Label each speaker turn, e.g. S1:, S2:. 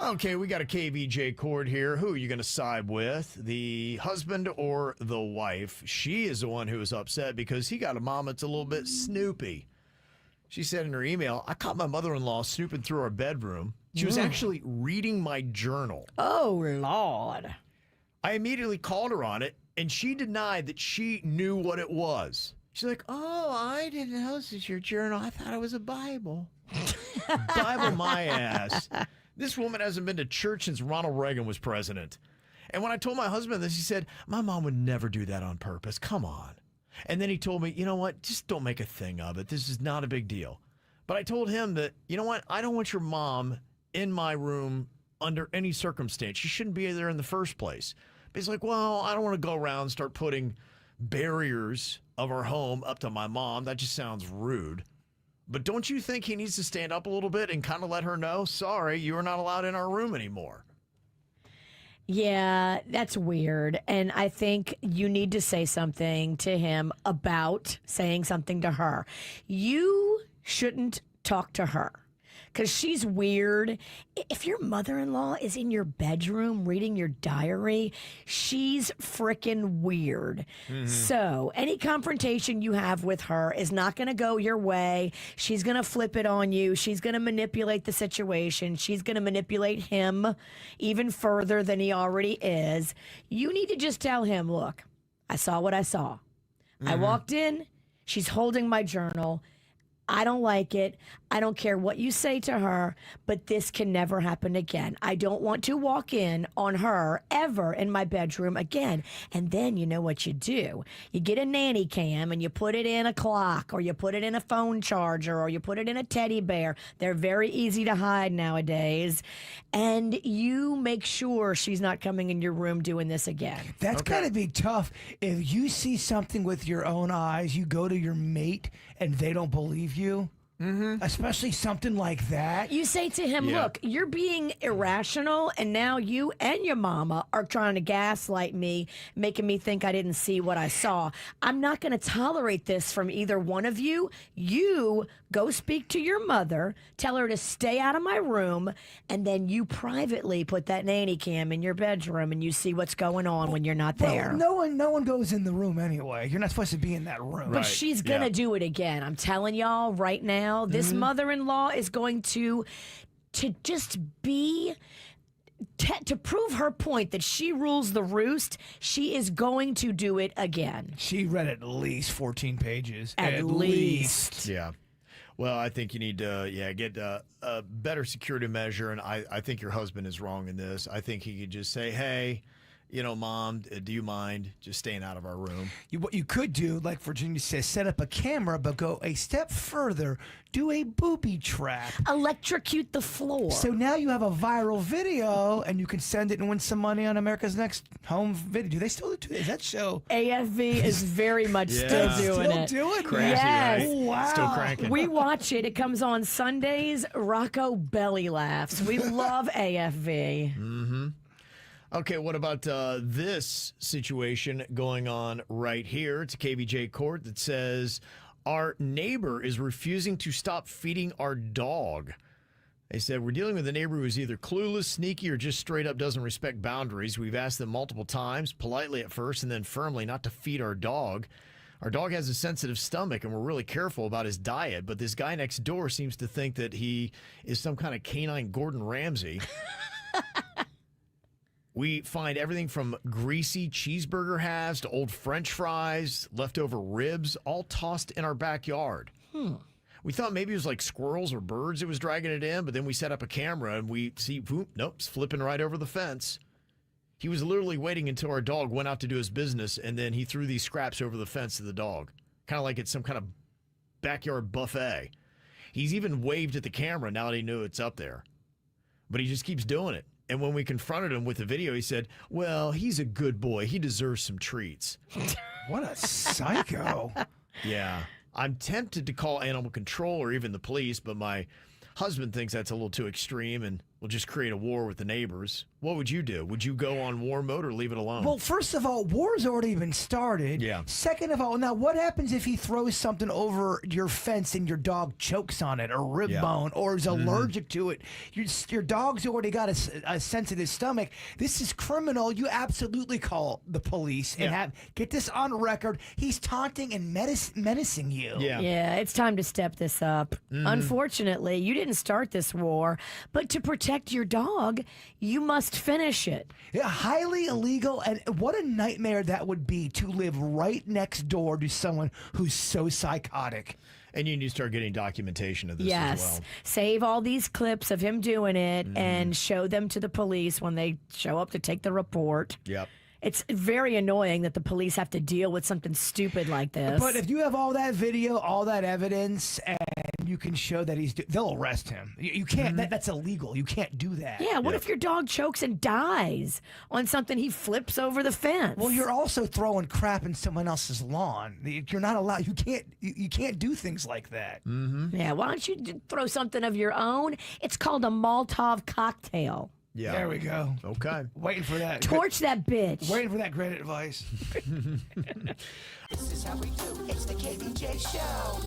S1: Okay, we got a KVJ Court here. Who are you going to side with? The husband or the wife? She is the one who is upset because he got a mom that's a little bit snoopy. She said in her email, I caught my mother-in-law snooping through our bedroom. She was actually reading my journal.
S2: Oh, Lord.
S1: I immediately called her on it, and she denied that she knew what it was. She's like, oh, I didn't know this is your journal. I thought it was a Bible. Bible my ass. This woman hasn't been to church since Ronald Reagan was president. And when I told my husband this, he said, my mom would never do that on purpose. Come on. And then he told me, you know what? Just don't make a thing of it. This is not a big deal. But I told him that, you know what? I don't want your mom in my room under any circumstance. She shouldn't be there in the first place. But he's like, well, I don't want to go around and start putting barriers of our home up to my mom. That just sounds rude. But don't you think he needs to stand up a little bit and kind of let her know, sorry, you are not allowed in our room anymore?
S2: Yeah, that's weird. And I think you need to say something to him about saying something to her. You shouldn't talk to her because she's weird. If your mother-in-law is in your bedroom reading your diary, she's freaking weird. Mm-hmm. So any confrontation you have with her is not going to go your way. She's going to flip it on you. She's going to manipulate the situation. She's going to manipulate him even further than he already is. You need to just tell him, look, I saw what I saw. Mm-hmm. I walked in. She's holding my journal. I don't like it. I don't care what you say to her, but this can never happen again. I don't want to walk in on her ever in my bedroom again. And then you know what you do. You get a nanny cam and you put it in a clock, or you put it in a phone charger, or you put it in a teddy bear. They're very easy to hide nowadays. And you make sure she's not coming in your room doing this again.
S3: That's gotta be tough. If you see something with your own eyes, you go to your mate and they don't believe you. Mm-hmm. Especially something like that.
S2: You say to him, look, you're being irrational, and now you and your mama are trying to gaslight me, making me think I didn't see what I saw. I'm not going to tolerate this from either one of you. You go speak to your mother, tell her to stay out of my room, and then you privately put that nanny cam in your bedroom and you see what's going on when you're not there.
S3: No one goes in the room anyway. You're not supposed to be in that room.
S2: But she's going to do it again. I'm telling y'all right now. This mother-in-law is going to just be, to prove her point that she rules the roost, she is going to do it again.
S3: She read at least 14 pages.
S2: At least.
S1: Yeah. Well, I think you need to, get a better security measure, and I think your husband is wrong in this. I think he could just say, hey, Mom, do you mind just staying out of our room?
S3: What you could do, like Virginia says, set up a camera, but go a step further, do a booby trap.
S2: Electrocute the floor.
S3: So now you have a viral video, and you can send it and win some money on America's Next Home Video. Do they still do that show?
S2: AFV is very much still doing it.
S3: Still doing it?
S1: Crazy,
S2: yes.
S1: right?
S3: Wow.
S1: Still cranking.
S2: We watch it. It comes on Sundays. Rocco belly laughs. We love AFV.
S1: Mm-hmm. Okay, what about this situation going on right here? It's a KVJ Court that says our neighbor is refusing to stop feeding our dog. They said, we're dealing with a neighbor who is either clueless, sneaky, or just straight up doesn't respect boundaries. We've asked them multiple times, politely at first and then firmly, not to feed our dog. Our dog has a sensitive stomach, and we're really careful about his diet, but this guy next door seems to think that he is some kind of canine Gordon Ramsay. We find everything from greasy cheeseburger halves to old French fries, leftover ribs, all tossed in our backyard. We thought maybe it was like squirrels or birds that was dragging it in, but then we set up a camera and we see, nope, it's flipping right over the fence. He was literally waiting until our dog went out to do his business, and then he threw these scraps over the fence to the dog, kind of like it's some kind of backyard buffet. He's even waved at the camera now that he knew it's up there, but he just keeps doing it. And when we confronted him with the video, he said, well, he's a good boy. He deserves some treats.
S3: What a psycho.
S1: Yeah. I'm tempted to call animal control or even the police, but my husband thinks that's a little too extreme. And, will just create a war with the neighbors. What would you do? Would you go on war mode or leave it alone?
S3: Well, first of all, war's already been started.
S1: Yeah.
S3: Second of all, now what happens if he throws something over your fence and your dog chokes on it, or rib bone, or is allergic to it? Your dog's already got a sensitive stomach. This is criminal. You absolutely call the police and get this on record. He's taunting and menacing you.
S2: Yeah, it's time to step this up. Unfortunately, you didn't start this war, but to protect your dog, you must finish it.
S3: Yeah, highly illegal, and what a nightmare that would be to live right next door to someone who's so psychotic.
S1: And you need to start getting documentation of this as well.
S2: Save all these clips of him doing it and show them to the police when they show up to take the report.
S1: Yep.
S2: It's very annoying that the police have to deal with something stupid like this.
S3: But if you have all that video, all that evidence, and you can show that they'll arrest him. You can't. That's illegal. You can't do that.
S2: Yeah, what if your dog chokes and dies on something he flips over the fence?
S3: Well, you're also throwing crap in someone else's lawn. You're not allowed. You can't do things like that.
S2: Yeah, why don't you throw something of your own? It's called a Molotov cocktail.
S1: Yeah.
S3: There we go.
S1: Okay.
S3: Waiting for that.
S2: Torch that bitch.
S3: Waiting for that great advice.
S4: This is how we do. It's the KVJ Show.